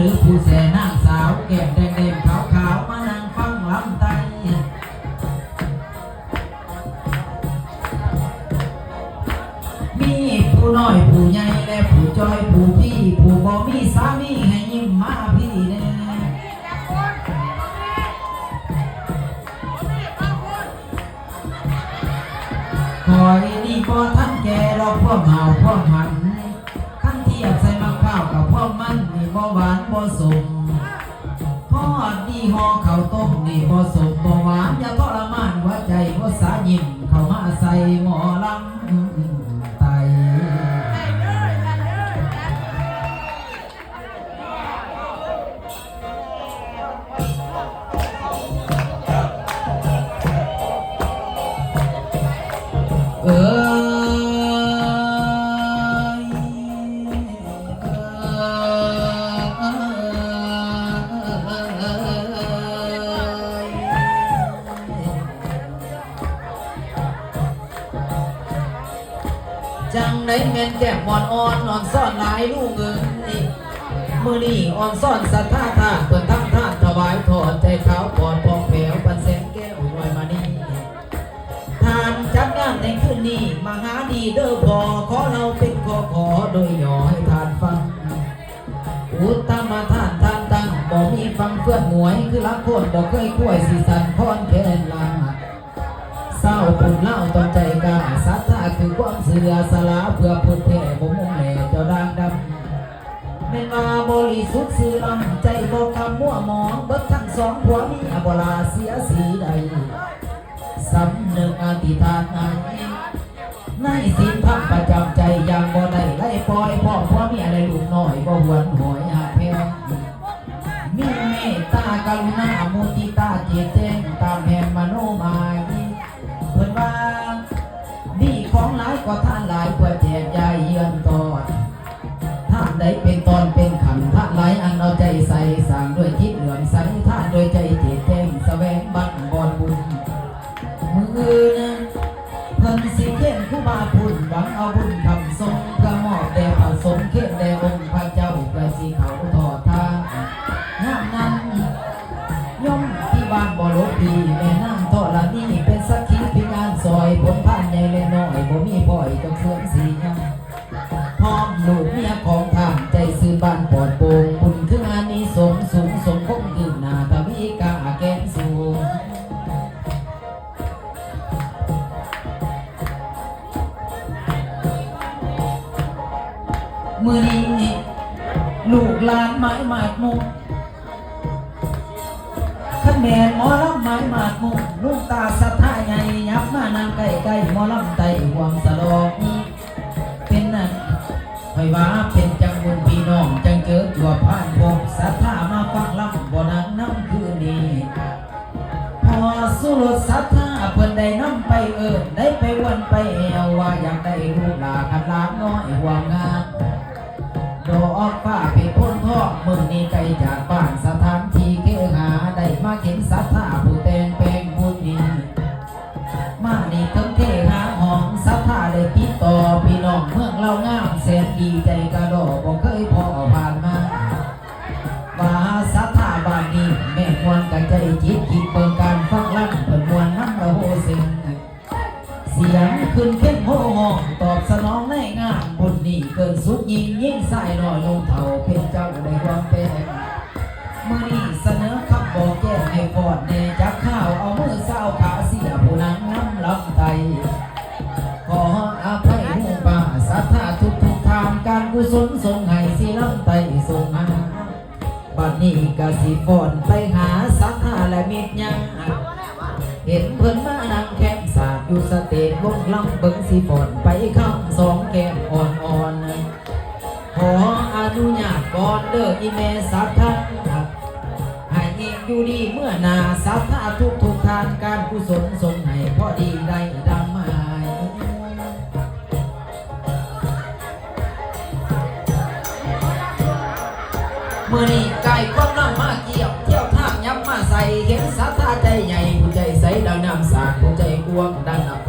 หรือผู้แสนางสาวแก้มแดงๆขาวๆมานั่งฟังลำไตมีผู้น้อยผู้ใหญ่และผู้จอยผู้พี่ผู้บ่มีสามีให้ยิ้มมาพี่แน่คอยนี่พอท่านแก่รอพ่อเมาพ่อมันขั้นเทียบใส่มะพร้าวกับพ่อมันนี่บ่หวานบ่สมทอดนี่ห่อข้าวต้มนี่บ่สมบ่หวานอย่าทรมานหัวใจบ่สายิ้มเข้ามาใส่หมอลำไตจังได้แม่นแก้มอ่อนนอนซ่อนหลายลูกเงินนี่มือนี่อ่อนซ่อนสัทธาธาเปิดทั้งท่านถวายถอดใจขาวปอดพองแผ้วปันแสงแก้วรวยมานี่ทานจัดงานในคืนนี้มหาดีเด้อพอขอเราเป็นขอโดยย่อให้ทานฟังอุตตมาท่านตั้งบอกมีฟังเพื่อนหมวยคือรักโคตรบอกเคยคุ้ยสีสันพรแค่ลาเศร้าปุ่นเล่าตอนใจกาสัทธาคือความเสือสลาเพื่อพุทธแท่บ่มุ่งแหล่เจ้าด่างดำเป็นมาบริสุทธิ์สื่อลำใจบอกคำมั่วหมองเบิดทั้งสองผัวมีอภลาเสียสีใดสำนึกอธิษฐานในศีลพักประจำใจอย่างบ่ได้ไล่ปล่อยพ่อผัวมีอะไรลูกน้อยบ่หวนหอยหาแพงมีเมตตากรุณามุทิตาเจตแจ้งตามแห่งมโนมายเพิ่นว่าดีของหลายกว่าท่านหลายกว่าแจกยายเยือนตอดท่านใดเป็นตอนเป็นขันท่านหลายอันเอาใจใส่สร้างด้วยจิตเหลื่อมใสท่านโดยใจเจตแจ้งแสวงบัตรบอนบุญมือนะเพิ่นสิเขียนคู่บาพุ่นหวังเอาบุญคำทรงกระหม่อมแด่พระสงฆ์เขียนแด่องค์พระเจ้ากระสีเขาทอดทางงามนั้นย่อมที่บ้านบ่ลบดีแม่น้ำทอดละนี่เป็นสักขีพิงานซอยผลผ่านใหญ่และน้อยบ่มีพ่อยจงเสื่อมสียังพร้อมลูกเมียของท่านใจซื้อบ้านปลอดโปร่งบุญถึงอานิสงส์สูงสมคงขึ้นหน้าทวีกาแก้มสูงมือนี้ลูกหลานไม้หมากมุกขันแมนหมอลำไม้หมากมุกลูกตาสัทธาใหญ่ยับมานางใกล้หมอลำไตห่วงสะดอกเป็นนั่นคอยว่าเป็นจังบุญพี่น้องจังเกิดตัวผ่านพบสัทธามาฟังลำบ่นางน้ำคืนนี้พอสุรสัทธาเพิ่นได้น้ำไปได้ไปวันไปแอวว่าอยากได้ลูกหลานขันหลานน้อยห่วงงานดอกฟ้าเป็นพ้นทองมึงนี่ไกลจากบ้านสถานที่เกหาได้มาเห็นสัทธาผู้แต่งแปลงผู้นี้มานี่ทั้งเทหาห้องสัทธาได้ติดต่อพี่น้องเมืองเรางามแสนดีใจกระดอกบ่เคยพอผ่านมาว่าสัทธาบ้านนี้แม่มวลกันใจจิตคิดเปิงการฟังลั่นเปิดมวลน้ำระโหสิงเสียงขึ้นเข้มโหห้องตอบสนองในงานบุญนี้เกินสุดยิ่งใส่หน่อยลงเท่าเป็นเจ้าได้ความเป็นมือนี้เสนอคำบอกแก้ให้ฟอดแน่จับข้าวเอามือเศร้าขาเสียผู้นั้นน้ำลำไตขออภัยหูป่าสัทธาทุกทางการกุศลทรงให้สิลำไตทรงมาบัดนี้กสิฟอนไปหาสัทธาและมิตรยังเห็นเพิ่นมานั่งแคมศาสตร์อยู่สเตจวงลำเบิ่งสีฝนไปคำสองแก้มอ่อนขออนุญาตก่อนเด้ออีเมสัทธาให้เองอยู่ดีเมื่อนาสัทธาทุกทานการกุศลทรงให้พอดีได้ดังหมายเมื่อนี้ไก่ความน้ำมาเกี่ยวเที่ยวทางยับมาใส่เห็นสัทธาใจใหญ่ผู้ใจใสดังน้ำสาดผู้ใจกวงดังน้ำ